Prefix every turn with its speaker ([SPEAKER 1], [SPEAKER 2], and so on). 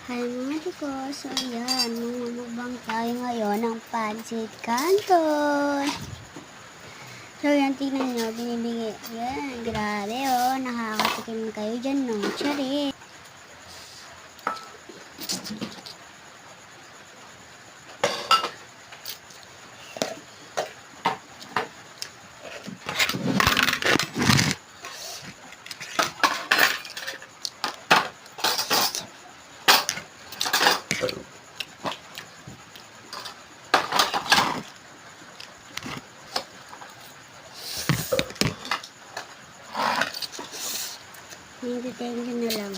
[SPEAKER 1] Hi mga tiko, so ayan, mamumubang tayo ngayon ng pancit canton. So yan, tingnan nyo, binibigay. Yan, grabe oh, nakakatikim kayo dyan no, tsari. May detention na lang.